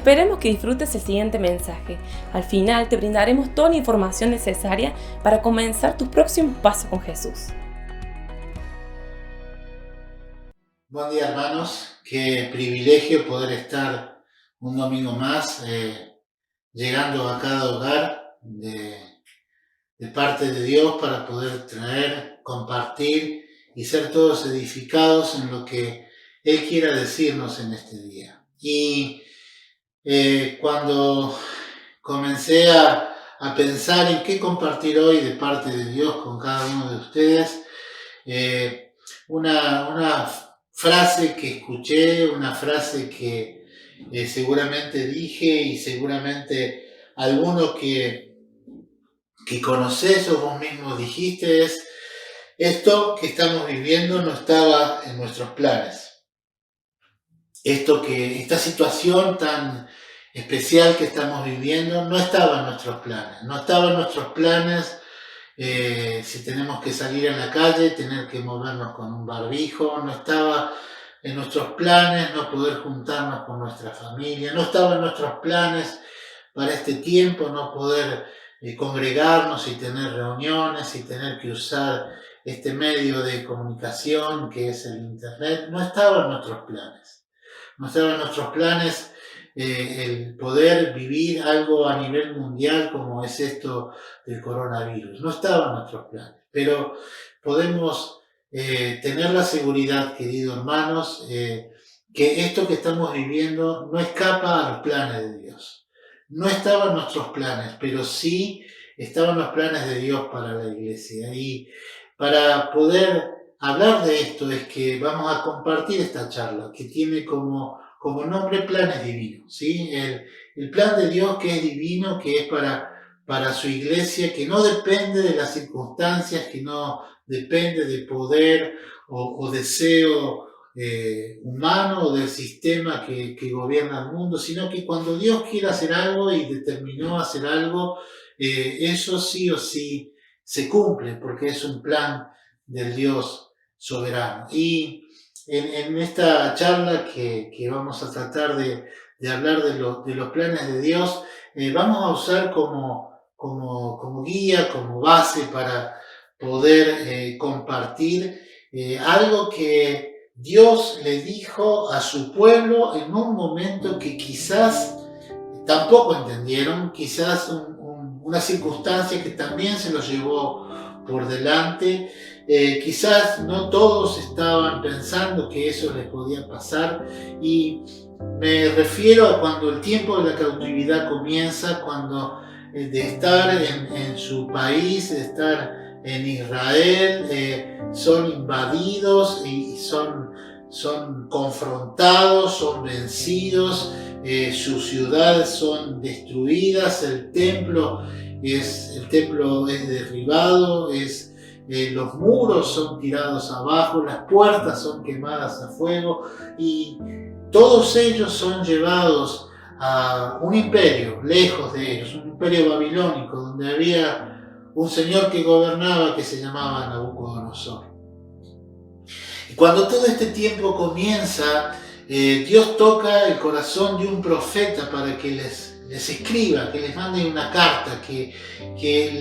Esperemos que disfrutes el siguiente mensaje. Al final te brindaremos toda la información necesaria para comenzar tu próximo paso con Jesús. Buen día, hermanos. Qué privilegio poder estar un domingo más llegando a cada hogar de parte de Dios para poder traer, compartir y ser todos edificados en lo que Él quiera decirnos en este día. Y cuando comencé a pensar en qué compartir hoy de parte de Dios con cada uno de ustedes, una frase que escuché, una frase que seguramente dije y seguramente alguno que conocés o vos mismo dijiste es: esto que estamos viviendo no estaba en nuestros planes. Esta situación tan especial que estamos viviendo no estaba en nuestros planes. No estaba en nuestros planes si tenemos que salir a la calle, tener que movernos con un barbijo. No estaba en nuestros planes no poder juntarnos con nuestra familia. No estaba en nuestros planes para este tiempo no poder congregarnos y tener reuniones y tener que usar este medio de comunicación que es el Internet. No estaba en nuestros planes. No estaba en nuestros planes el poder vivir algo a nivel mundial como es esto del coronavirus. No estaba en nuestros planes, pero podemos tener la seguridad, queridos hermanos, que esto que estamos viviendo no escapa a los planes de Dios. No estaba en nuestros planes, pero sí estaban los planes de Dios para la iglesia. Y para poder hablar de esto es que vamos a compartir esta charla que tiene como nombre planes divinos, ¿sí? El plan de Dios que es divino, que es para su iglesia, que no depende de las circunstancias, que no depende de poder o deseo humano o del sistema que gobierna el mundo, sino que cuando Dios quiere hacer algo y determinó hacer algo, eso sí o sí se cumple, porque es un plan del Dios soberano. Y en esta charla que vamos a tratar de hablar de los planes de Dios, vamos a usar como guía, como base para poder compartir algo que Dios le dijo a su pueblo en un momento que quizás tampoco entendieron, quizás una circunstancia que también se los llevó por delante. Quizás no todos estaban pensando que eso les podía pasar, y me refiero a cuando el tiempo de la cautividad comienza, cuando de estar en su país, de estar en Israel, son invadidos y son confrontados, son vencidos, sus ciudades son destruidas, el templo es derribado, los muros son tirados abajo, las puertas son quemadas a fuego, y todos ellos son llevados a un imperio lejos de ellos, un imperio babilónico, donde había un señor que gobernaba que se llamaba Nabucodonosor. Y cuando todo este tiempo comienza, Dios toca el corazón de un profeta para que les escriba, que les mande una carta, que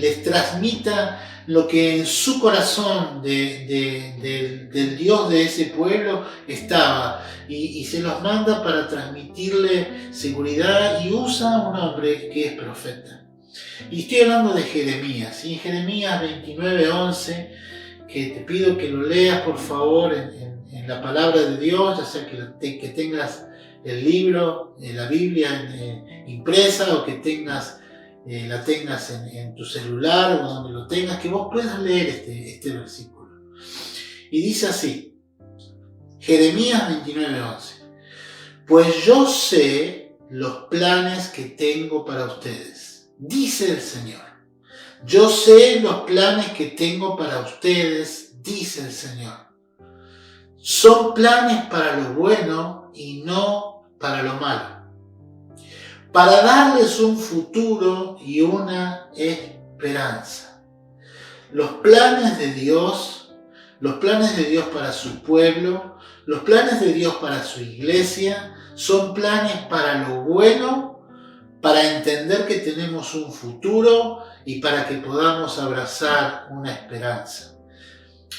les transmita lo que en su corazón del Dios de ese pueblo estaba, y se los manda para transmitirle seguridad, y usa a un hombre que es profeta. Y estoy hablando de Jeremías, y en Jeremías 29:11, que te pido que lo leas por favor en la palabra de Dios, ya sea que tengas el libro, la Biblia impresa, o que la tengas en tu celular o donde lo tengas, que vos puedas leer este versículo. Y dice así, Jeremías 29:11: pues yo sé los planes que tengo para ustedes, dice el Señor. Yo sé los planes que tengo para ustedes, dice el Señor. Son planes para lo bueno y no para lo malo, para darles un futuro y una esperanza. Los planes de Dios para su pueblo, los planes de Dios para su iglesia, Son planes para lo bueno, para entender que tenemos un futuro y para que podamos abrazar una esperanza.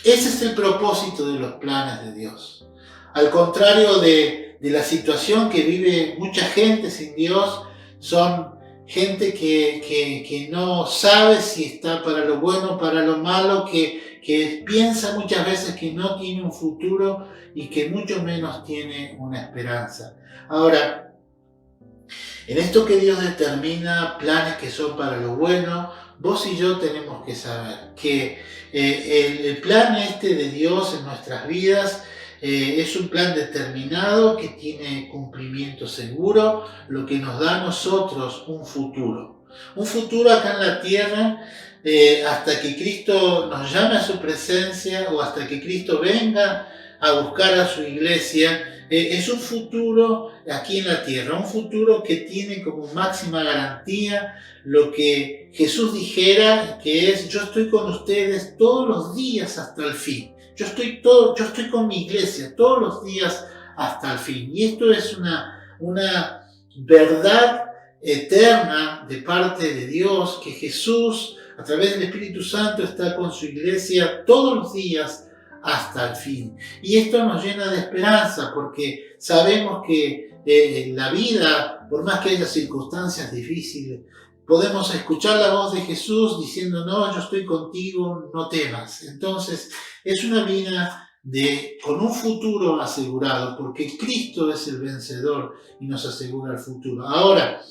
Ese es el propósito de los planes de Dios. Al contrario de la situación que vive mucha gente sin Dios, son gente que no sabe si está para lo bueno o para lo malo, que piensa muchas veces que no tiene un futuro y que mucho menos tiene una esperanza. Ahora, en esto que Dios determina planes que son para lo bueno, vos y yo tenemos que saber que el plan de Dios en nuestras vidas es un plan determinado que tiene cumplimiento seguro, lo que nos da a nosotros un futuro. Un futuro acá en la tierra hasta que Cristo nos llame a su presencia o hasta que Cristo venga a buscar a su iglesia. Es un futuro aquí en la tierra, un futuro que tiene como máxima garantía lo que Jesús dijera, que es: yo estoy con ustedes todos los días hasta el fin. Yo estoy con mi iglesia todos los días hasta el fin. Y esto es una verdad eterna de parte de Dios, que Jesús, a través del Espíritu Santo, está con su iglesia todos los días hasta el fin. Y esto nos llena de esperanza, porque sabemos que en la vida, por más que haya circunstancias difíciles, podemos escuchar la voz de Jesús diciendo: no, yo estoy contigo, no temas. Entonces es una vida con un futuro asegurado, porque Cristo es el vencedor y nos asegura el futuro. Ahora,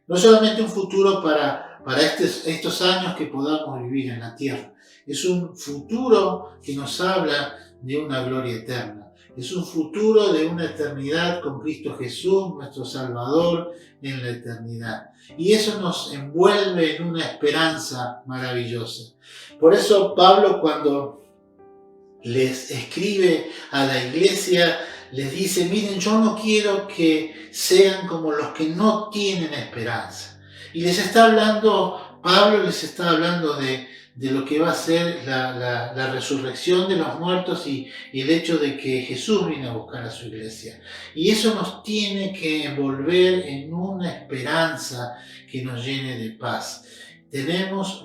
no solamente un futuro para estos años que podamos vivir en la tierra, es un futuro que nos habla de una gloria eterna. Es un futuro de una eternidad con Cristo Jesús, nuestro Salvador, en la eternidad. Y eso nos envuelve en una esperanza maravillosa. Por eso Pablo, cuando les escribe a la iglesia, les dice: miren, yo no quiero que sean como los que no tienen esperanza. Y Pablo les está hablando de lo que va a ser la resurrección de los muertos y el hecho de que Jesús viene a buscar a su iglesia. Y eso nos tiene que envolver en una esperanza que nos llene de paz. Tenemos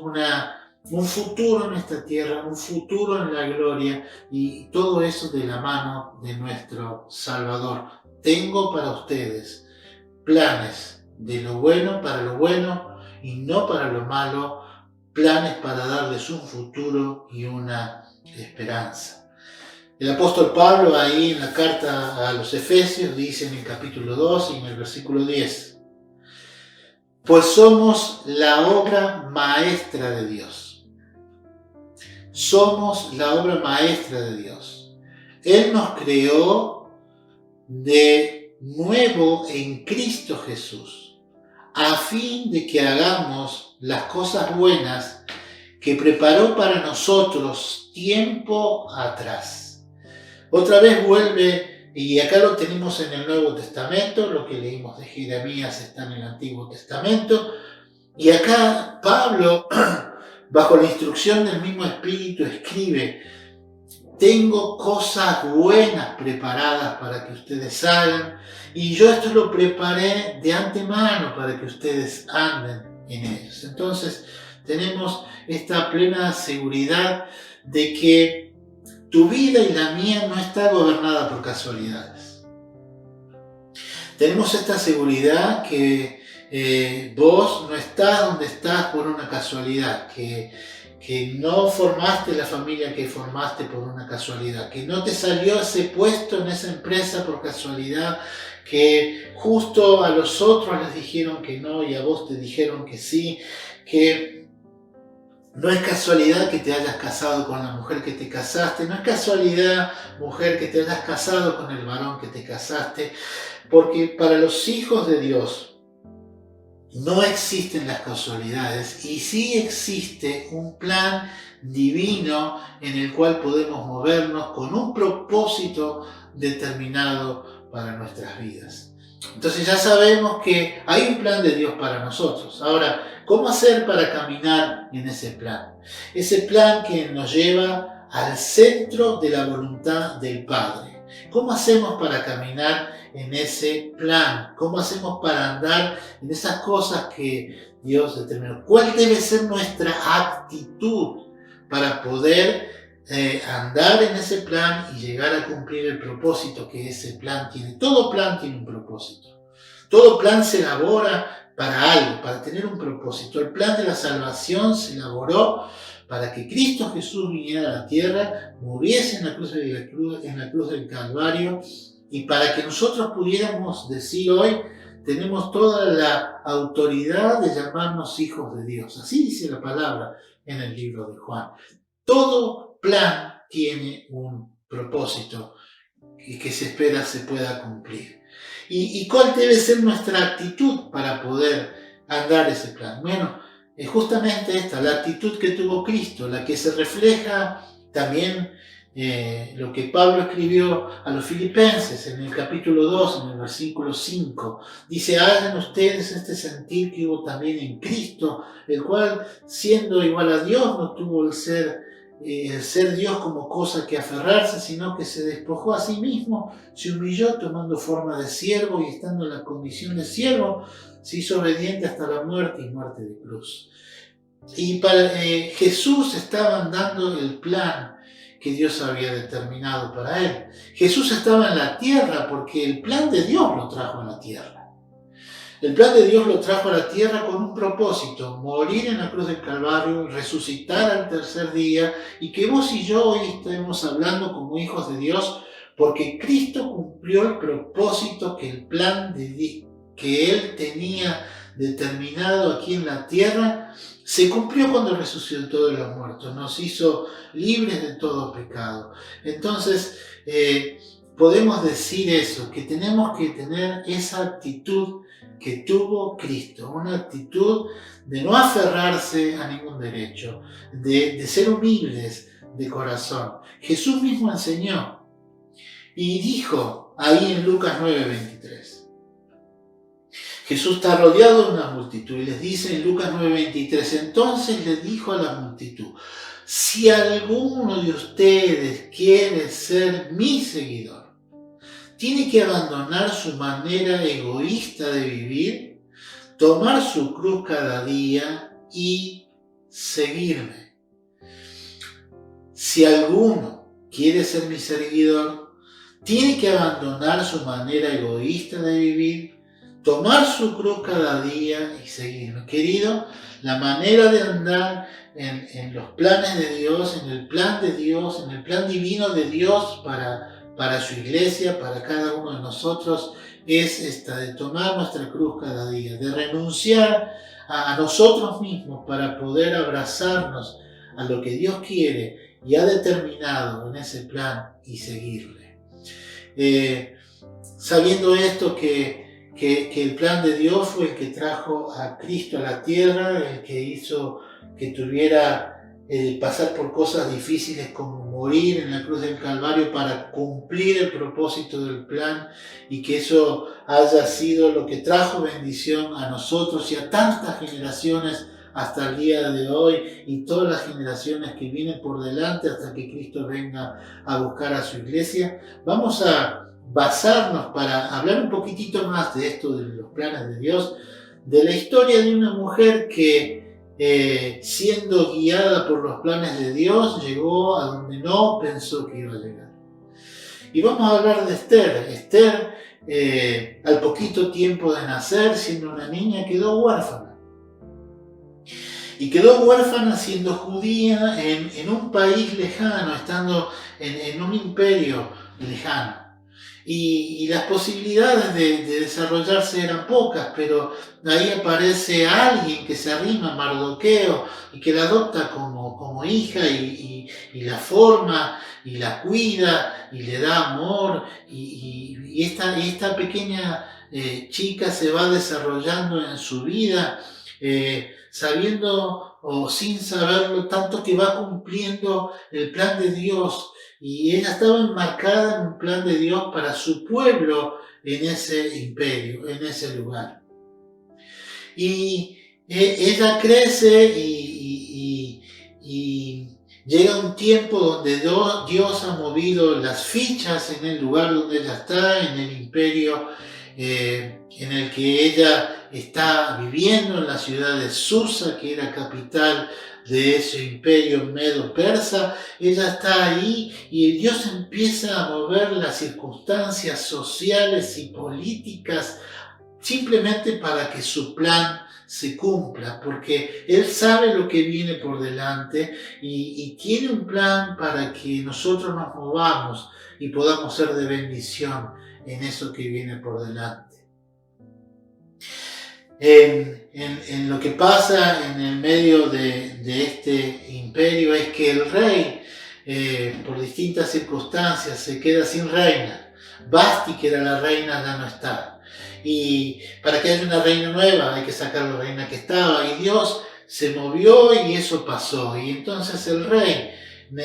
un futuro en esta tierra, un futuro en la gloria, y todo eso de la mano de nuestro Salvador. Tengo para ustedes planes de lo bueno para lo bueno y no para lo malo, planes para darles un futuro y una esperanza. El apóstol Pablo, ahí en la carta a los Efesios, dice en el capítulo 2 y en el versículo 10: pues somos la obra maestra de Dios. Somos la obra maestra de Dios. Él nos creó de nuevo en Cristo Jesús, a fin de que hagamos las cosas buenas que preparó para nosotros tiempo atrás. Otra vez vuelve, y acá lo tenemos en el Nuevo Testamento, lo que leímos de Jeremías está en el Antiguo Testamento, y acá Pablo, bajo la instrucción del mismo Espíritu, escribe: tengo cosas buenas preparadas para que ustedes hagan, y yo esto lo preparé de antemano para que ustedes anden en ellos. Entonces tenemos esta plena seguridad de que tu vida y la mía no está gobernada por casualidades. Tenemos esta seguridad que vos no estás donde estás por una casualidad, que no formaste la familia que formaste por una casualidad, que no te salió ese puesto en esa empresa por casualidad, que justo a los otros les dijeron que no y a vos te dijeron que sí, que no es casualidad que te hayas casado con la mujer que te casaste, no es casualidad, mujer, que te hayas casado con el varón que te casaste, porque para los hijos de Dios no existen las casualidades, y sí existe un plan divino en el cual podemos movernos con un propósito determinado para nuestras vidas. Entonces ya sabemos que hay un plan de Dios para nosotros. Ahora, ¿cómo hacer para caminar en ese plan? Ese plan que nos lleva al centro de la voluntad del Padre. ¿Cómo hacemos para caminar en ese plan? ¿Cómo hacemos para andar en esas cosas que Dios determinó? ¿Cuál debe ser nuestra actitud para poder andar en ese plan y llegar a cumplir el propósito que ese plan tiene? Todo plan tiene un propósito. Todo plan se elabora para algo, para tener un propósito. El plan de la salvación se elaboró para que Cristo Jesús viniera a la tierra, muriese en la cruz del Calvario, y para que nosotros pudiéramos decir hoy, tenemos toda la autoridad de llamarnos hijos de Dios. Así dice la palabra en el libro de Juan. Todo plan tiene un propósito y que se espera se pueda cumplir. ¿Y cuál debe ser nuestra actitud para poder andar ese plan? Bueno, es justamente esta, la actitud que tuvo Cristo, la que se refleja también lo que Pablo escribió a los filipenses en el capítulo 2, en el versículo 5. Dice, hagan ustedes este sentir que hubo también en Cristo, el cual, siendo igual a Dios, no tuvo el ser Dios como cosa que aferrarse, sino que se despojó a sí mismo, se humilló tomando forma de siervo y estando en la condición de siervo, se hizo obediente hasta la muerte y muerte de cruz. Y para Jesús estaba andando el plan que Dios había determinado para él. Jesús estaba en la tierra porque el plan de Dios lo trajo a la tierra. El plan de Dios lo trajo a la tierra con un propósito: morir en la cruz del Calvario, resucitar al tercer día, y que vos y yo hoy estemos hablando como hijos de Dios, porque Cristo cumplió el propósito que el plan que Él tenía determinado aquí en la tierra, se cumplió cuando resucitó de los muertos, nos hizo libres de todo pecado. Entonces, podemos decir eso, que tenemos que tener esa actitud que tuvo Cristo, una actitud de no aferrarse a ningún derecho, de ser humildes de corazón. Jesús mismo enseñó y dijo ahí en Lucas 9:23. Jesús está rodeado de una multitud y les dice en Lucas 9:23, entonces le dijo a la multitud, si alguno de ustedes quiere ser mi seguidor, tiene que abandonar su manera egoísta de vivir, tomar su cruz cada día y seguirme. Si alguno quiere ser mi seguidor, tiene que abandonar su manera egoísta de vivir, tomar su cruz cada día y seguirme. Querido, la manera de andar en los planes de Dios, en el plan de Dios, en el plan divino de Dios para su iglesia, para cada uno de nosotros, es esta, de tomar nuestra cruz cada día, de renunciar a nosotros mismos para poder abrazarnos a lo que Dios quiere y ha determinado en ese plan y seguirle. Sabiendo esto que el plan de Dios fue el que trajo a Cristo a la tierra, el que hizo que tuviera pasar por cosas difíciles como morir en la cruz del Calvario para cumplir el propósito del plan, y que eso haya sido lo que trajo bendición a nosotros y a tantas generaciones hasta el día de hoy y todas las generaciones que vienen por delante hasta que Cristo venga a buscar a su iglesia. Vamos a basarnos para hablar un poquitito más de esto, de los planes de Dios, de la historia de una mujer que siendo guiada por los planes de Dios, llegó a donde no pensó que iba a llegar. Y vamos a hablar de Esther. Esther, al poquito tiempo de nacer, siendo una niña, quedó huérfana. Y quedó huérfana siendo judía en un país lejano, estando en un imperio lejano. Y las posibilidades de desarrollarse eran pocas, pero ahí aparece alguien que se arrima a Mardoqueo y que la adopta como hija y la forma y la cuida y le da amor, y esta pequeña chica se va desarrollando en su vida, sabiendo o sin saberlo, tanto que va cumpliendo el plan de Dios. Y ella estaba enmarcada en un plan de Dios para su pueblo en ese imperio, en ese lugar. Y ella crece y Llega un tiempo donde Dios ha movido las fichas en el lugar donde ella está, en el imperio en el que ella está viviendo, en la ciudad de Susa, que era capital de ese imperio medo-persa. Ella está ahí y Dios empieza a mover las circunstancias sociales y políticas simplemente para que su plan se cumpla, porque Él sabe lo que viene por delante y tiene un plan para que nosotros nos movamos y podamos ser de bendición en eso que viene por delante. En lo que pasa en el medio de este imperio es que el rey, por distintas circunstancias, se queda sin reina. Basti, que era la reina, ya no está. Y para que haya una reina nueva hay que sacar la reina que estaba. Y Dios se movió y eso pasó. Y entonces el rey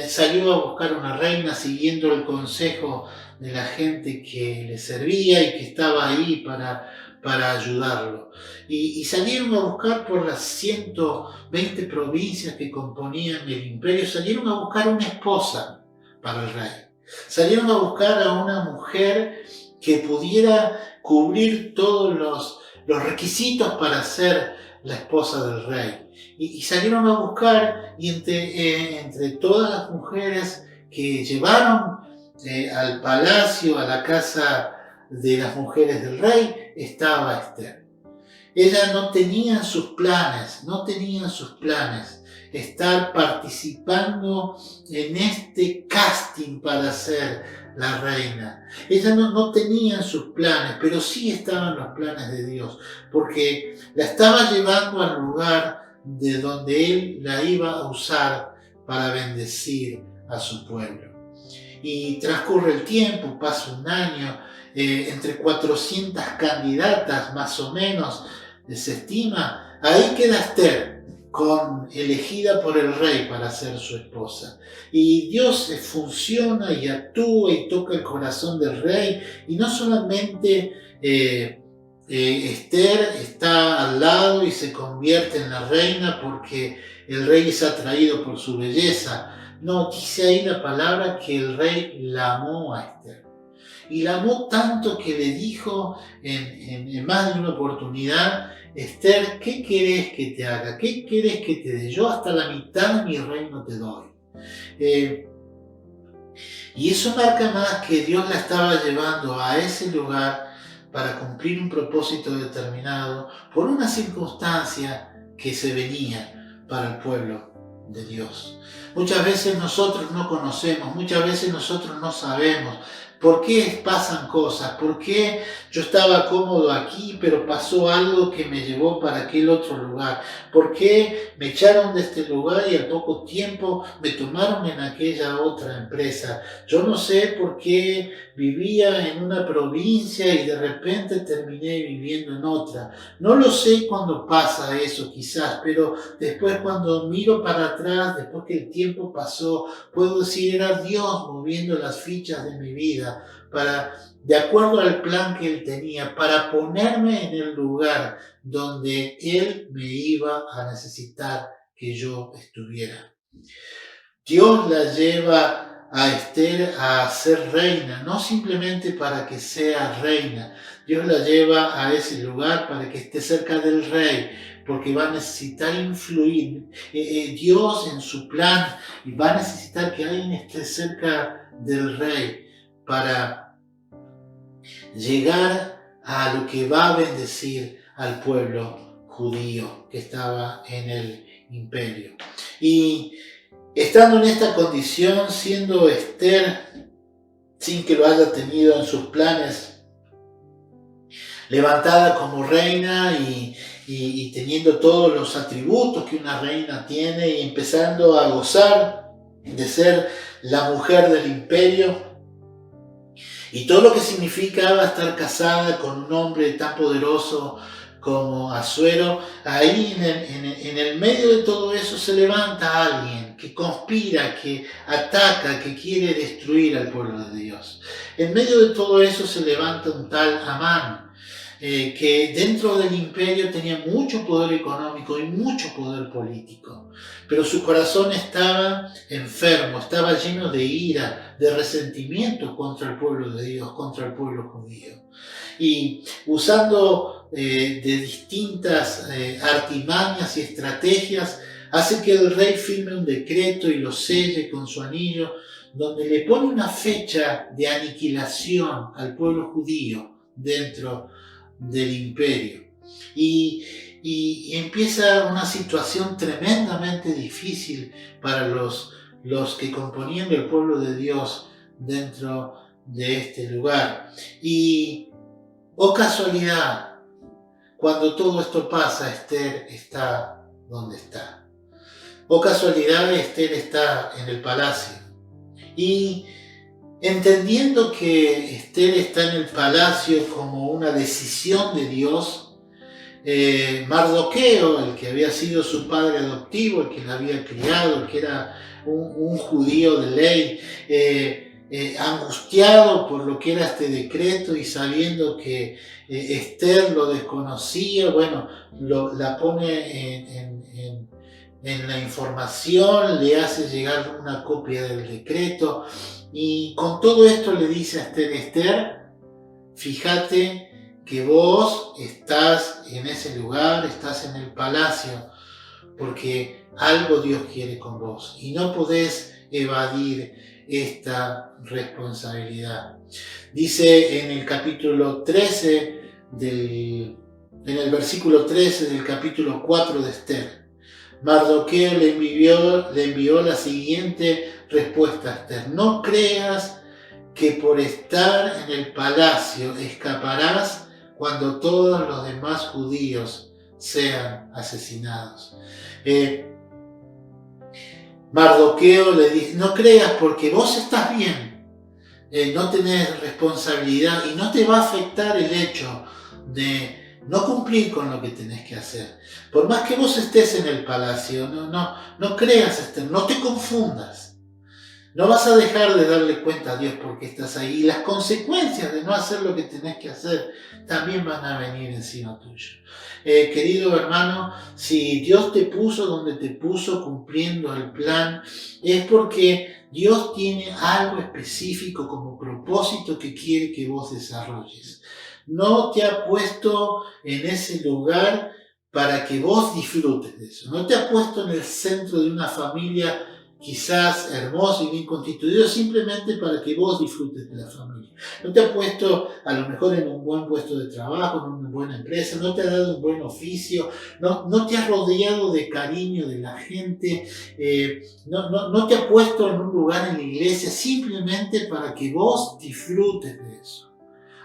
salió a buscar una reina siguiendo el consejo de la gente que le servía y que estaba ahí para ayudarlo. Y salieron a buscar por las 120 provincias que componían el imperio, salieron a buscar una esposa para el rey. Salieron a buscar a una mujer que pudiera cubrir todos los requisitos para ser la esposa del rey. Y salieron a buscar, y entre todas las mujeres que llevaron al palacio, a la casa de las mujeres del rey, estaba Esther. Ella no tenía en sus planes estar participando en este casting para ser la reina. Ella no tenía en sus planes, pero sí estaban los planes de Dios, porque la estaba llevando al lugar de donde Él la iba a usar para bendecir a su pueblo. Y transcurre el tiempo, pasa un año, entre 400 candidatas más o menos, se estima, ahí queda Esther, elegida por el rey para ser su esposa. Y Dios funciona y actúa y toca el corazón del rey, y no solamente Esther está al lado y se convierte en la reina porque el rey es atraído por su belleza. No, dice ahí la palabra que el rey la amó a Esther. Y la amó tanto que le dijo en más de una oportunidad: Esther, ¿qué querés que te haga? ¿Qué querés que te dé? Yo hasta la mitad de mi reino te doy. Y eso marca más que Dios la estaba llevando a ese lugar para cumplir un propósito determinado por una circunstancia que se venía para el pueblo de Dios. Muchas veces nosotros no conocemos, muchas veces nosotros no sabemos por qué pasan cosas, por qué yo estaba cómodo aquí, pero pasó algo que me llevó para aquel otro lugar, por qué me echaron de este lugar y al poco tiempo me tomaron en aquella otra empresa. Yo no sé por qué vivía en una provincia y de repente terminé viviendo en otra. No lo sé cuando pasa eso quizás, pero después cuando miro para atrás, después que el tiempo pasó, puedo decir, era Dios moviendo las fichas de mi vida de acuerdo al plan que Él tenía, para ponerme en el lugar donde Él me iba a necesitar que yo estuviera. Dios la lleva a Esther a ser reina, no simplemente para que sea reina. Dios la lleva a ese lugar para que esté cerca del rey, porque va a necesitar influir. Dios en su plan va a necesitar que alguien esté cerca del rey para llegar a lo que va a bendecir al pueblo judío que estaba en el imperio. Y estando en esta condición, siendo Esther, sin que lo haya tenido en sus planes, levantada como reina y teniendo todos los atributos que una reina tiene y empezando a gozar de ser la mujer del imperio y todo lo que significaba estar casada con un hombre tan poderoso como Asuero, ahí en el medio de todo eso se levanta alguien que conspira, que ataca, que quiere destruir al pueblo de Dios. En medio de todo eso se levanta un tal Amán. que dentro del imperio tenía mucho poder económico y mucho poder político, pero su corazón estaba enfermo, estaba lleno de ira, de resentimiento contra el pueblo de Dios, contra el pueblo judío. Y usando de distintas artimañas y estrategias, hace que el rey firme un decreto y lo selle con su anillo, donde le pone una fecha de aniquilación al pueblo judío dentro del imperio. Y empieza una situación tremendamente difícil para los que componían el pueblo de Dios dentro de este lugar. Y, oh casualidad, cuando todo esto pasa, Esther está donde está. Oh casualidad, Esther está en el palacio. Y entendiendo que Esther está en el palacio como una decisión de Dios, Mardoqueo, el que había sido su padre adoptivo, el que la había criado, el que era un judío de ley, angustiado por lo que era este decreto y sabiendo que Esther lo desconocía, bueno, la pone en la información, le hace llegar una copia del decreto y con todo esto le dice a Esther: Esther, fíjate que vos estás en ese lugar, estás en el palacio, porque algo Dios quiere con vos y no podés evadir esta responsabilidad. Dice en el capítulo 13, en el versículo 13 del capítulo 4 de Esther, Mardoqueo le envió la siguiente respuesta a Esther: no creas que por estar en el palacio escaparás cuando todos los demás judíos sean asesinados. Mardoqueo le dice: no creas, porque vos estás bien, no tenés responsabilidad y no te va a afectar el hecho de no cumplir con lo que tenés que hacer. Por más que vos estés en el palacio, no creas, Esther, no te confundas. No vas a dejar de darle cuenta a Dios porque estás ahí. Y las consecuencias de no hacer lo que tenés que hacer también van a venir encima tuyo. Querido hermano, si Dios te puso donde te puso cumpliendo el plan, es porque Dios tiene algo específico como propósito que quiere que vos desarrolles. No te ha puesto en ese lugar para que vos disfrutes de eso. No te ha puesto en el centro de una familia quizás hermoso y bien constituido simplemente para que vos disfrutes de la familia. No te ha puesto a lo mejor en un buen puesto de trabajo, en una buena empresa, no te ha dado un buen oficio, no te ha rodeado de cariño de la gente, no te ha puesto en un lugar en la iglesia simplemente para que vos disfrutes de eso.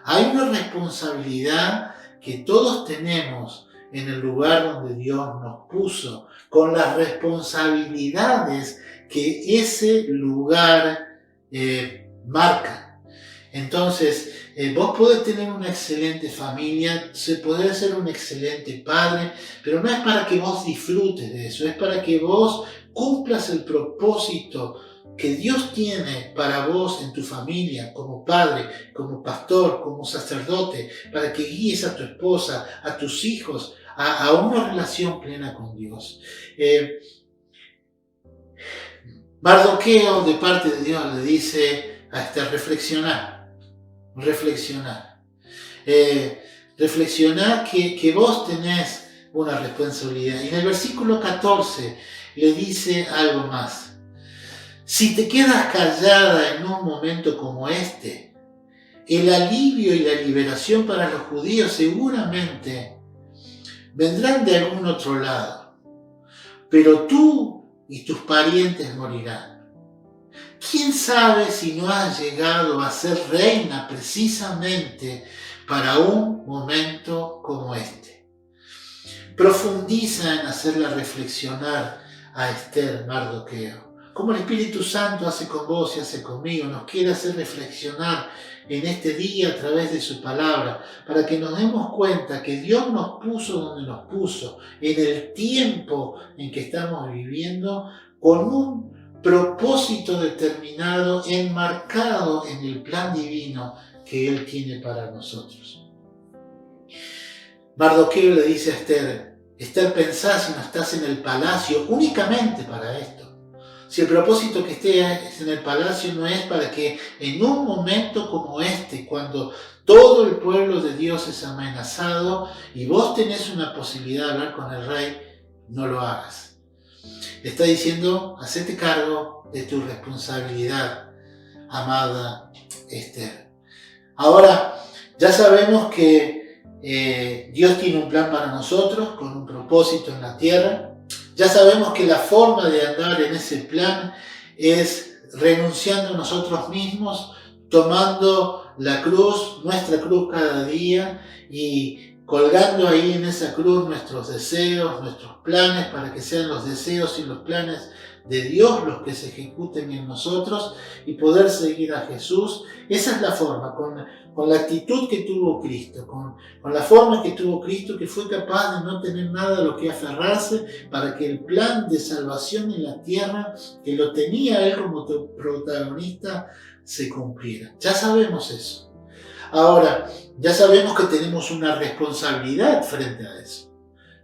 Hay una responsabilidad que todos tenemos en el lugar donde Dios nos puso, con las responsabilidades que ese lugar marca. Entonces, vos podés tener una excelente familia, podés ser un excelente padre, pero no es para que vos disfrutes de eso, es para que vos cumplas el propósito que Dios tiene para vos en tu familia, como padre, como pastor, como sacerdote, para que guíes a tu esposa, a tus hijos, a una relación plena con Dios. Mardoqueo, de parte de Dios, le dice a Esther: reflexionar que vos tenés una responsabilidad. Y en el versículo 14 le dice algo más: si te quedas callada en un momento como este, el alivio y la liberación para los judíos seguramente vendrán de algún otro lado, pero tú y tus parientes morirán. ¿Quién sabe si no has llegado a ser reina precisamente para un momento como este? Profundiza en hacerla reflexionar a Esther, Mardoqueo. Como el Espíritu Santo hace con vos y hace conmigo, nos quiere hacer reflexionar en este día a través de su palabra, para que nos demos cuenta que Dios nos puso donde nos puso, en el tiempo en que estamos viviendo, con un propósito determinado, enmarcado en el plan divino que Él tiene para nosotros. Mardoqueo le dice a Esther: Esther, pensá si no estás en el palacio únicamente para esto. Si el propósito que estés en el palacio no es para que en un momento como este, cuando todo el pueblo de Dios es amenazado y vos tenés una posibilidad de hablar con el rey, no lo hagas. Está diciendo: hacete cargo de tu responsabilidad, amada Esther. Ahora, ya sabemos que Dios tiene un plan para nosotros, con un propósito en la tierra. Ya sabemos que la forma de andar en ese plan es renunciando a nosotros mismos, tomando la cruz, nuestra cruz cada día, y colgando ahí en esa cruz nuestros deseos, nuestros planes, para que sean los deseos y los planes de Dios los que se ejecuten en nosotros, y poder seguir a Jesús. Esa es la forma, con la actitud que tuvo Cristo, con la forma que tuvo Cristo, que fue capaz de no tener nada a lo que aferrarse para que el plan de salvación en la tierra, que lo tenía Él como protagonista, se cumpliera. Ya sabemos eso. Ahora, ya sabemos que tenemos una responsabilidad frente a eso.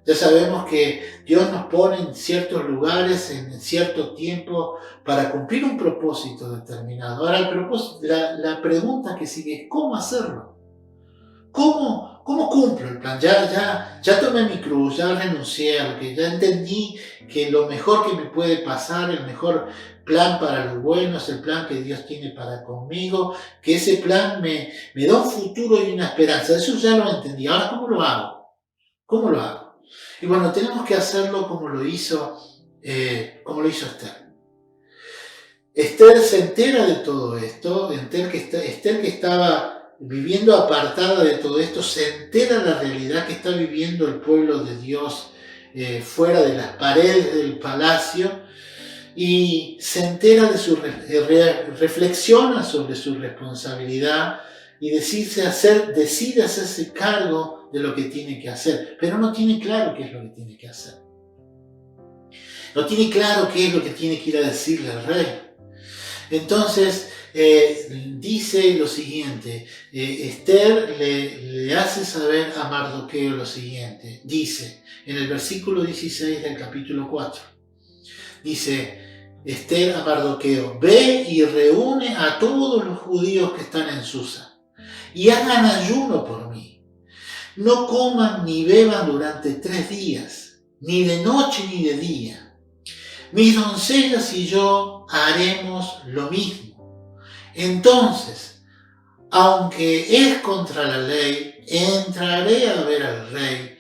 Ya sabemos que Dios nos pone en ciertos lugares, en cierto tiempo, para cumplir un propósito determinado. Ahora, la pregunta que sigue es: ¿cómo hacerlo? ¿Cómo cumplo el plan? Ya tomé mi cruz, ya renuncié a lo que ya entendí, que lo mejor que me puede pasar, el mejor plan para lo bueno es el plan que Dios tiene para conmigo, que ese plan me da un futuro y una esperanza. Eso ya lo entendí. Ahora, ¿cómo lo hago? ¿Cómo lo hago? Y bueno, tenemos que hacerlo como lo hizo Esther. Esther se entera de todo esto. Esther que estaba viviendo apartada de todo esto, se entera de la realidad que está viviendo el pueblo de Dios fuera de las paredes del palacio, y se entera de reflexiona sobre su responsabilidad y decide hacerse cargo de lo que tiene que hacer, pero no tiene claro qué es lo que tiene que hacer. No tiene claro qué es lo que tiene que ir a decirle al rey. Entonces dice lo siguiente, Esther le hace saber a Mardoqueo lo siguiente. Dice en el versículo 16 del capítulo 4, dice Esther a Mardoqueo: ve y reúne a todos los judíos que están en Susa y hagan ayuno por mí. No coman ni beban durante 3 días, ni de noche ni de día. Mis doncellas y yo haremos lo mismo. Entonces, aunque es contra la ley, entraré a ver al rey,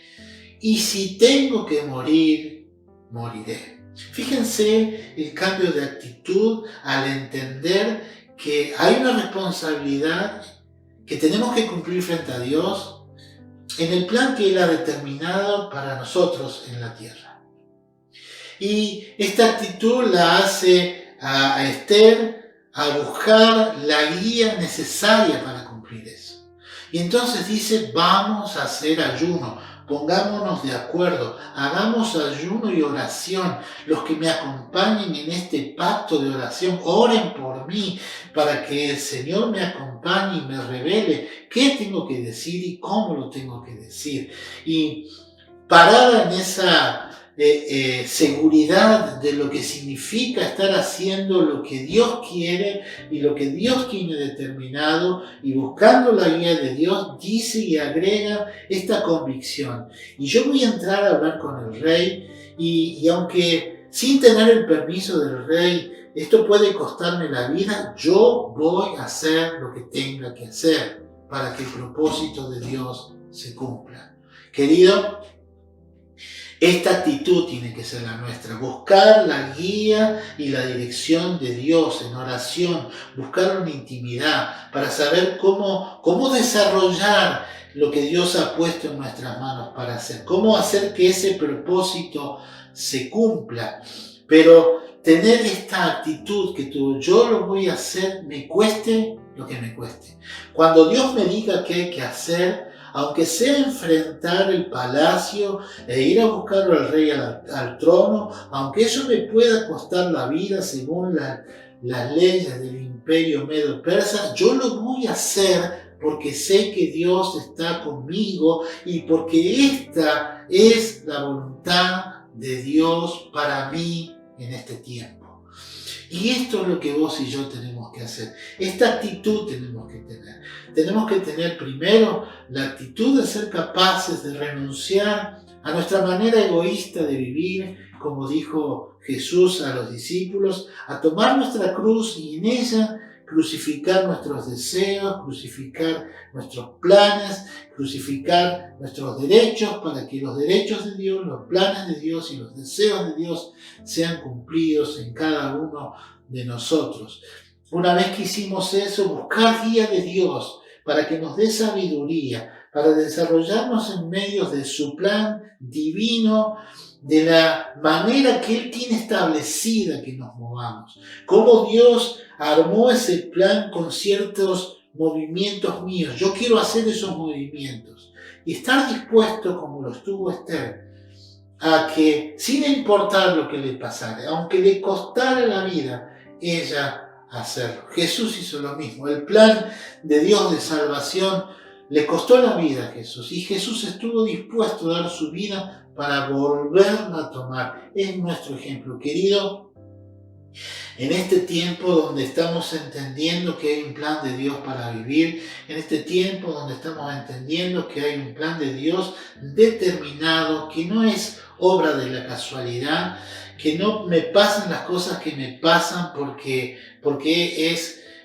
y si tengo que morir, moriré. Fíjense el cambio de actitud al entender que hay una responsabilidad que tenemos que cumplir frente a Dios en el plan que Él ha determinado para nosotros en la tierra. Y esta actitud la hace a Esther a buscar la guía necesaria para cumplir eso. Y entonces dice: vamos a hacer ayuno, pongámonos de acuerdo, hagamos ayuno y oración. Los que me acompañen en este pacto de oración, oren por mí, para que el Señor me acompañe y me revele qué tengo que decir y cómo lo tengo que decir. Y parada en esa seguridad de lo que significa estar haciendo lo que Dios quiere y lo que Dios tiene determinado, y buscando la guía de Dios, dice y agrega esta convicción: y yo voy a entrar a hablar con el rey, y aunque sin tener el permiso del rey esto puede costarme la vida, yo voy a hacer lo que tenga que hacer para que el propósito de Dios se cumpla. Querido, esta actitud tiene que ser la nuestra: buscar la guía y la dirección de Dios en oración, buscar una intimidad para saber cómo desarrollar lo que Dios ha puesto en nuestras manos para hacer, cómo hacer que ese propósito se cumpla. Pero tener esta actitud que yo lo voy a hacer, me cueste lo que me cueste. Cuando Dios me diga qué hay que hacer, aunque sea enfrentar el palacio e ir a buscarlo al rey al trono, aunque eso me pueda costar la vida según las leyes del imperio medo-persa, yo lo voy a hacer porque sé que Dios está conmigo y porque esta es la voluntad de Dios para mí en este tiempo. Y esto es lo que vos y yo tenemos que hacer. Esta actitud tenemos que tener. Tenemos que tener primero la actitud de ser capaces de renunciar a nuestra manera egoísta de vivir, como dijo Jesús a los discípulos, a tomar nuestra cruz y en ella crucificar nuestros deseos, crucificar nuestros planes, crucificar nuestros derechos para que los derechos de Dios, los planes de Dios y los deseos de Dios sean cumplidos en cada uno de nosotros. Una vez que hicimos eso, buscar guía de Dios para que nos dé sabiduría, para desarrollarnos en medio de su plan divino, de la manera que Él tiene establecida que nos movamos. Cómo Dios armó ese plan con ciertos movimientos míos. Yo quiero hacer esos movimientos y estar dispuesto, como lo estuvo Esther, a que, sin importar lo que le pasara, aunque le costara la vida, ella hacerlo. Jesús hizo lo mismo. El plan de Dios de salvación le costó la vida a Jesús y Jesús estuvo dispuesto a dar su vida para volverla a tomar. Es nuestro ejemplo, querido. En este tiempo donde estamos entendiendo que hay un plan de Dios para vivir, en este tiempo donde estamos entendiendo que hay un plan de Dios determinado, que no es obra de la casualidad, que no me pasan las cosas que me pasan porque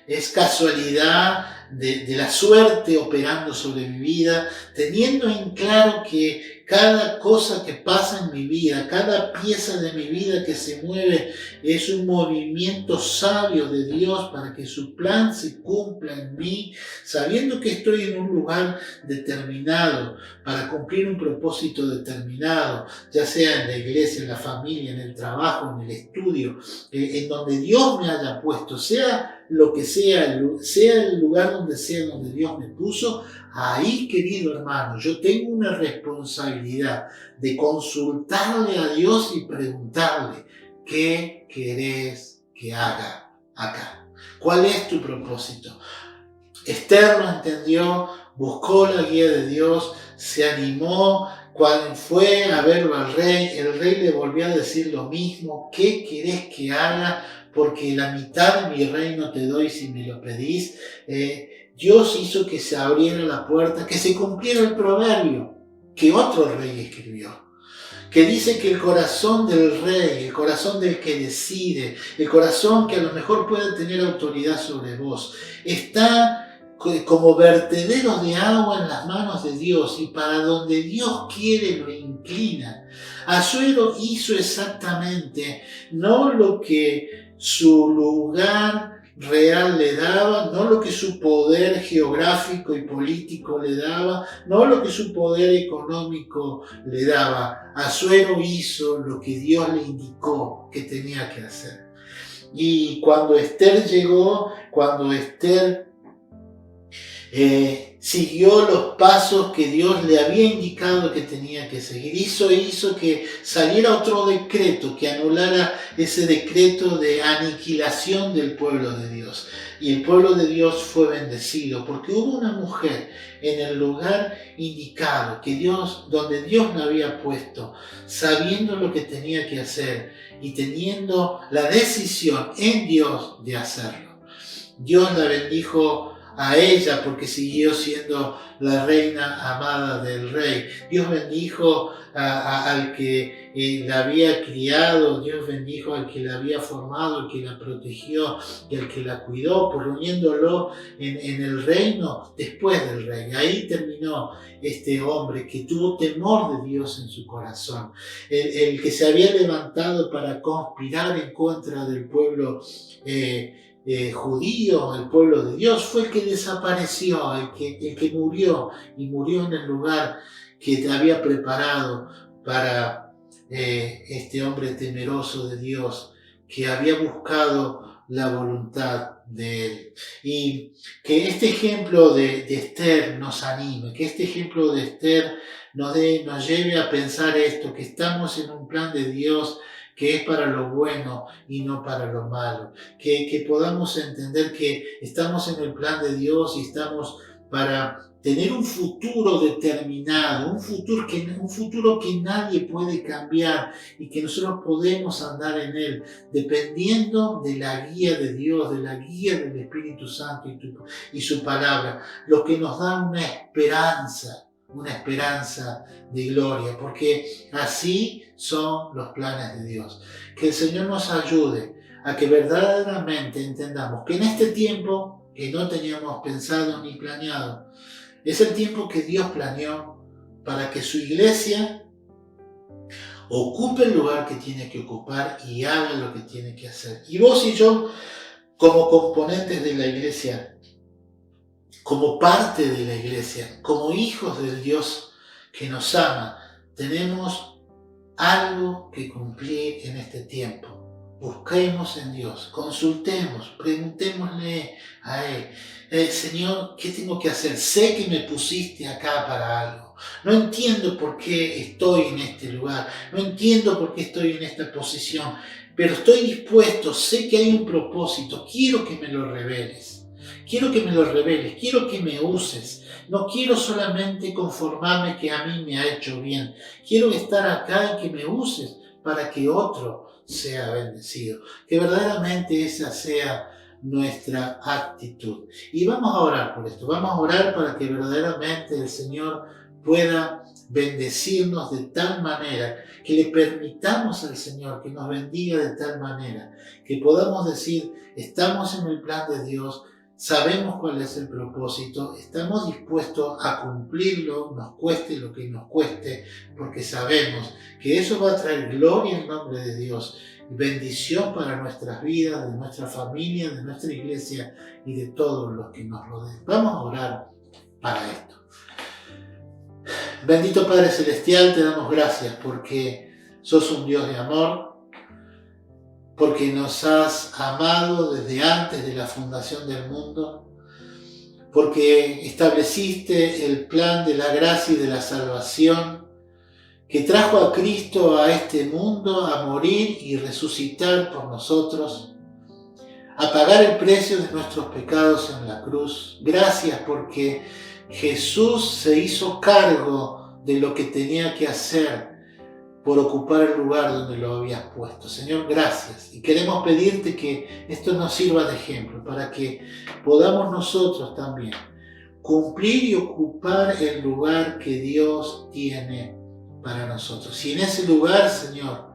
es casualidad de la suerte operando sobre mi vida, teniendo en claro que cada cosa que pasa en mi vida, cada pieza de mi vida que se mueve es un movimiento sabio de Dios para que su plan se cumpla en mí, sabiendo que estoy en un lugar determinado para cumplir un propósito determinado, ya sea en la iglesia, en la familia, en el trabajo, en el estudio, en donde Dios me haya puesto, sea lo que sea, sea el lugar donde sea donde Dios me puso. Ahí, querido hermano, yo tengo una responsabilidad de consultarle a Dios y preguntarle, ¿qué querés que haga acá? ¿Cuál es tu propósito? Esther lo entendió, buscó la guía de Dios, se animó, cuando fue a verlo al rey, el rey le volvió a decir lo mismo, ¿qué querés que haga? Porque la mitad de mi reino te doy si me lo pedís. Dios hizo que se abriera la puerta, que se cumpliera el proverbio que otro rey escribió, que dice que el corazón del rey, el corazón del que decide, el corazón que a lo mejor puede tener autoridad sobre vos, está como vertederos de agua en las manos de Dios y para donde Dios quiere lo inclina. Asuero hizo exactamente no lo que su lugar real le daba, no lo que su poder geográfico y político le daba, no lo que su poder económico le daba. Asuero hizo lo que Dios le indicó que tenía que hacer. Y cuando Esther llegó, cuando Esther siguió los pasos que Dios le había indicado que tenía que seguir. Hizo que saliera otro decreto, que anulara ese decreto de aniquilación del pueblo de Dios. Y el pueblo de Dios fue bendecido, porque hubo una mujer en el lugar indicado, donde Dios la había puesto, sabiendo lo que tenía que hacer y teniendo la decisión en Dios de hacerlo. Dios la bendijo a ella porque siguió siendo la reina amada del rey. Dios bendijo al que la había criado, Dios bendijo al que la había formado, al que la protegió y al que la cuidó, poniéndolo en el reino después del rey. Ahí terminó este hombre que tuvo temor de Dios en su corazón, el que se había levantado para conspirar en contra del pueblo judío, el pueblo de Dios, fue el que desapareció, el que murió, y murió en el lugar que te había preparado para este hombre temeroso de Dios, que había buscado la voluntad de Él. Y que este ejemplo de Esther nos anime, que este ejemplo de Esther nos lleve a pensar esto, que estamos en un plan de Dios que es para lo bueno y no para lo malo, que podamos entender que estamos en el plan de Dios y estamos para tener un futuro determinado, un futuro que nadie puede cambiar y que nosotros podemos andar en él, dependiendo de la guía de Dios, de la guía del Espíritu Santo y su palabra, lo que nos da una esperanza de gloria, porque así son los planes de Dios. Que el Señor nos ayude a que verdaderamente entendamos que en este tiempo que no teníamos pensado ni planeado, es el tiempo que Dios planeó para que su iglesia ocupe el lugar que tiene que ocupar y haga lo que tiene que hacer. Y vos y yo, como componentes de la iglesia, como parte de la iglesia, como hijos del Dios que nos ama, tenemos algo que cumplir en este tiempo. Busquemos en Dios, consultemos, preguntémosle a Él. Señor, ¿qué tengo que hacer? Sé que me pusiste acá para algo. No entiendo por qué estoy en este lugar. No entiendo por qué estoy en esta posición. Pero estoy dispuesto, sé que hay un propósito. Quiero que me lo reveles. Quiero que me lo reveles. Quiero que me uses. No quiero solamente conformarme que a mí me ha hecho bien. Quiero estar acá y que me uses para que otro sea bendecido. Que verdaderamente esa sea nuestra actitud. Y vamos a orar por esto. Vamos a orar para que verdaderamente el Señor pueda bendecirnos de tal manera, que le permitamos al Señor que nos bendiga de tal manera, que podamos decir, estamos en el plan de Dios, sabemos cuál es el propósito, estamos dispuestos a cumplirlo, nos cueste lo que nos cueste, porque sabemos que eso va a traer gloria en nombre de Dios, bendición para nuestras vidas, de nuestra familia, de nuestra iglesia y de todos los que nos rodean. Vamos a orar para esto. Bendito Padre Celestial, te damos gracias porque sos un Dios de amor, porque nos has amado desde antes de la fundación del mundo, porque estableciste el plan de la gracia y de la salvación, que trajo a Cristo a este mundo a morir y resucitar por nosotros, a pagar el precio de nuestros pecados en la cruz. Gracias porque Jesús se hizo cargo de lo que tenía que hacer por ocupar el lugar donde lo habías puesto. Señor, gracias. Y queremos pedirte que esto nos sirva de ejemplo para que podamos nosotros también cumplir y ocupar el lugar que Dios tiene para nosotros. Y en ese lugar, Señor,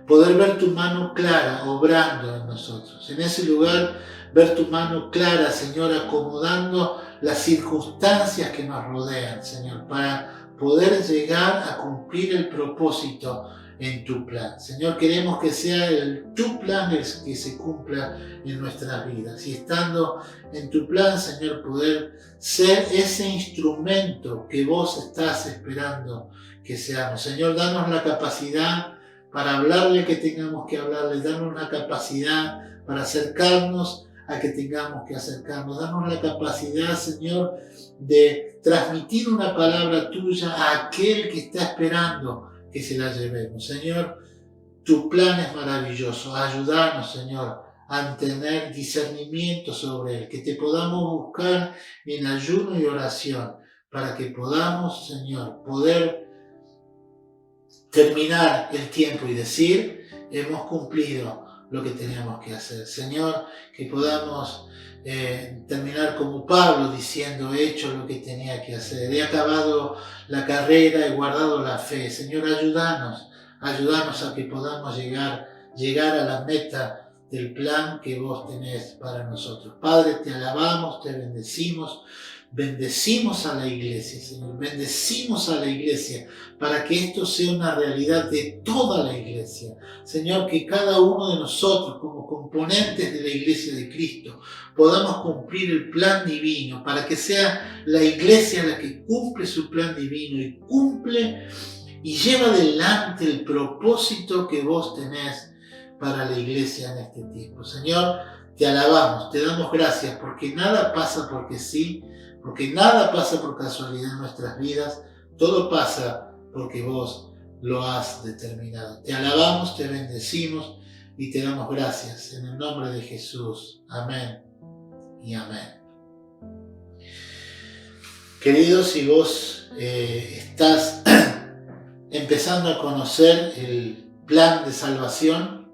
poder ver tu mano clara obrando en nosotros. En ese lugar, ver tu mano clara, Señor, acomodando las circunstancias que nos rodean, Señor, para poder llegar a cumplir el propósito en tu plan. Señor, queremos que sea tu plan el que se cumpla en nuestras vidas. Y estando en tu plan, Señor, poder ser ese instrumento que vos estás esperando que seamos. Señor, danos la capacidad para hablarle que tengamos que hablarle, danos la capacidad para acercarnos a que tengamos que acercarnos, danos la capacidad, Señor, de transmitir una palabra tuya a aquel que está esperando que se la llevemos. Señor, tu plan es maravilloso, ayúdanos, Señor, a tener discernimiento sobre él, que te podamos buscar en ayuno y oración, para que podamos, Señor, poder terminar el tiempo y decir, hemos cumplido lo que teníamos que hacer. Señor, que podamos terminar como Pablo diciendo, he hecho lo que tenía que hacer, he acabado la carrera, he guardado la fe. Señor, ayúdanos a que podamos llegar a la meta del plan que vos tenés para nosotros. Padre, te alabamos, te bendecimos. Bendecimos a la iglesia, Señor, bendecimos a la iglesia para que esto sea una realidad de toda la iglesia. Señor, que cada uno de nosotros como componentes de la iglesia de Cristo podamos cumplir el plan divino, para que sea la iglesia la que cumple su plan divino y cumple y lleva adelante el propósito que vos tenés para la iglesia en este tiempo. Señor, te alabamos, te damos gracias porque nada pasa porque sí, porque nada pasa por casualidad en nuestras vidas, todo pasa porque vos lo has determinado. Te alabamos, te bendecimos y te damos gracias en el nombre de Jesús. Amén y amén. Querido, si vos estás empezando a conocer el plan de salvación,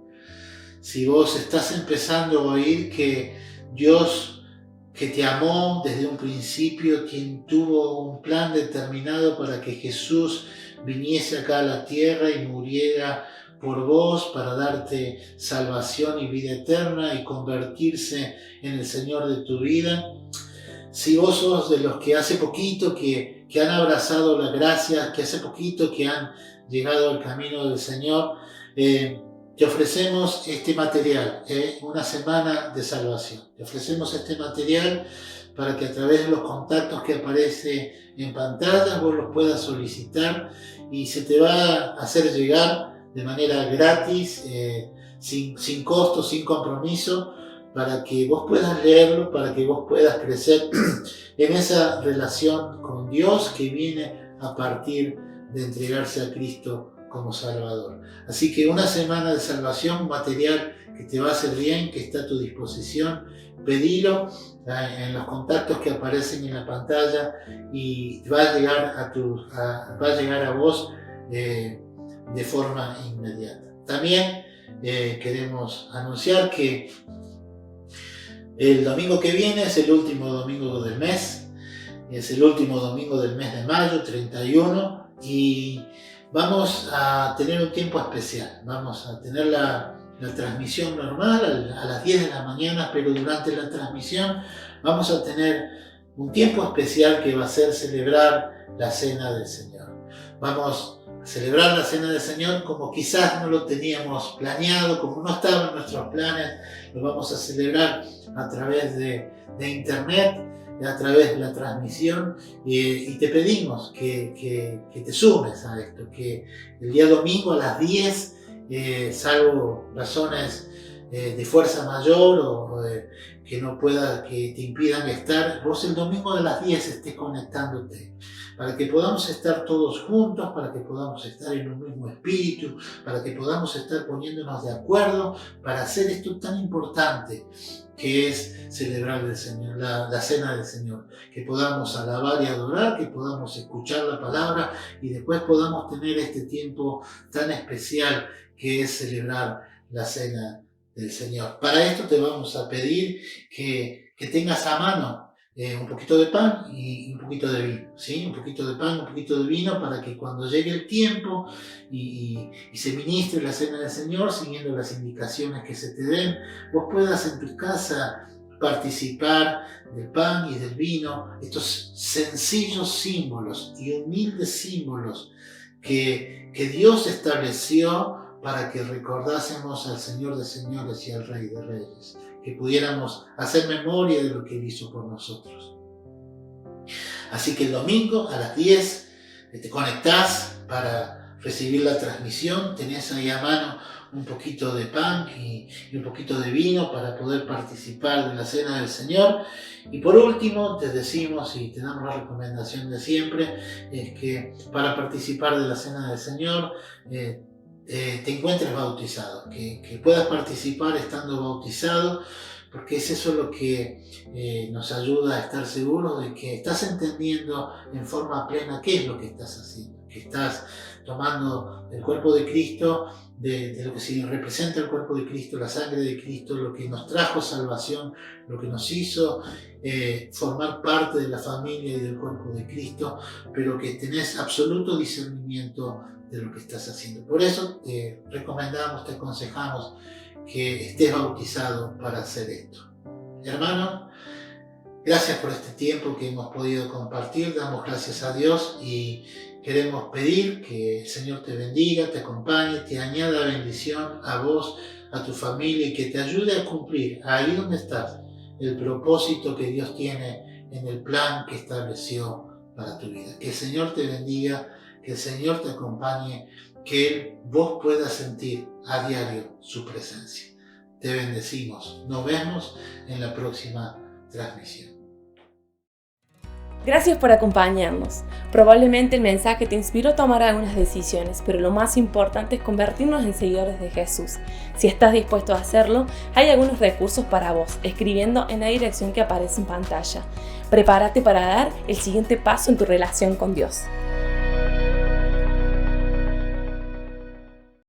si vos estás empezando a oír que Dios, que te amó desde un principio, quien tuvo un plan determinado para que Jesús viniese acá a la tierra y muriera por vos para darte salvación y vida eterna y convertirse en el Señor de tu vida. Si vos sos de los que hace poquito que han abrazado la gracia, que hace poquito que han llegado al camino del Señor, te ofrecemos este material, una semana de salvación. Te ofrecemos este material para que a través de los contactos que aparece en pantalla vos los puedas solicitar y se te va a hacer llegar de manera gratis, sin costo, sin compromiso, para que vos puedas leerlo, para que vos puedas crecer en esa relación con Dios que viene a partir de entregarse a Cristo como Salvador. Así que una semana de salvación, material que te va a hacer bien, que está a tu disposición, pedilo en los contactos que aparecen en la pantalla y va a llegar a vos de forma inmediata. También queremos anunciar que el domingo que viene es el último domingo del mes, es el último domingo del mes de mayo, 31, y vamos a tener un tiempo especial. Vamos a tener la transmisión normal a las 10 de la mañana, pero durante la transmisión vamos a tener un tiempo especial que va a ser celebrar la Cena del Señor. Vamos a celebrar la Cena del Señor como quizás no lo teníamos planeado, como no estaba en nuestros planes. Lo vamos a celebrar a través de internet, a través de la transmisión, y te pedimos que te sumes a esto, que el día domingo a las 10, salvo razones de fuerza mayor o que te impidan estar, vos el domingo a las 10 estés conectándote, para que podamos estar todos juntos, para que podamos estar en un mismo espíritu, para que podamos estar poniéndonos de acuerdo para hacer esto tan importante que es celebrar el Señor, la Cena del Señor, que podamos alabar y adorar, que podamos escuchar la palabra y después podamos tener este tiempo tan especial que es celebrar la Cena del Señor. Para esto te vamos a pedir que tengas a mano un poquito de pan y un poquito de vino, ¿sí? Un poquito de pan, un poquito de vino, para que cuando llegue el tiempo y se ministre la Cena del Señor, siguiendo las indicaciones que se te den, vos puedas en tu casa participar del pan y del vino, estos sencillos símbolos y humildes símbolos que Dios estableció para que recordásemos al Señor de señores y al Rey de reyes, que pudiéramos hacer memoria de lo que Él hizo por nosotros. Así que el domingo a las 10 te conectás para recibir la transmisión, tenés ahí a mano un poquito de pan y un poquito de vino para poder participar de la Cena del Señor. Y por último te decimos y te damos la recomendación de siempre, es que para participar de la Cena del Señor te encuentres bautizado, que puedas participar estando bautizado, porque es eso lo que nos ayuda a estar seguros de que estás entendiendo en forma plena qué es lo que estás haciendo, que estás tomando el cuerpo de Cristo, de lo que representa el cuerpo de Cristo, la sangre de Cristo, lo que nos trajo salvación, lo que nos hizo formar parte de la familia y del cuerpo de Cristo, pero que tenés absoluto discernimiento de lo que estás haciendo. Por eso te recomendamos, te aconsejamos que estés bautizado para hacer esto. Hermano, gracias por este tiempo que hemos podido compartir, damos gracias a Dios y queremos pedir que el Señor te bendiga, te acompañe, te añada bendición a vos, a tu familia y que te ayude a cumplir ahí donde estás el propósito que Dios tiene en el plan que estableció para tu vida. Que el Señor te bendiga, que el Señor te acompañe, que vos puedas sentir a diario su presencia. Te bendecimos. Nos vemos en la próxima transmisión. Gracias por acompañarnos. Probablemente el mensaje te inspiró a tomar algunas decisiones, pero lo más importante es convertirnos en seguidores de Jesús. Si estás dispuesto a hacerlo, hay algunos recursos para vos, escribiendo en la dirección que aparece en pantalla. Prepárate para dar el siguiente paso en tu relación con Dios.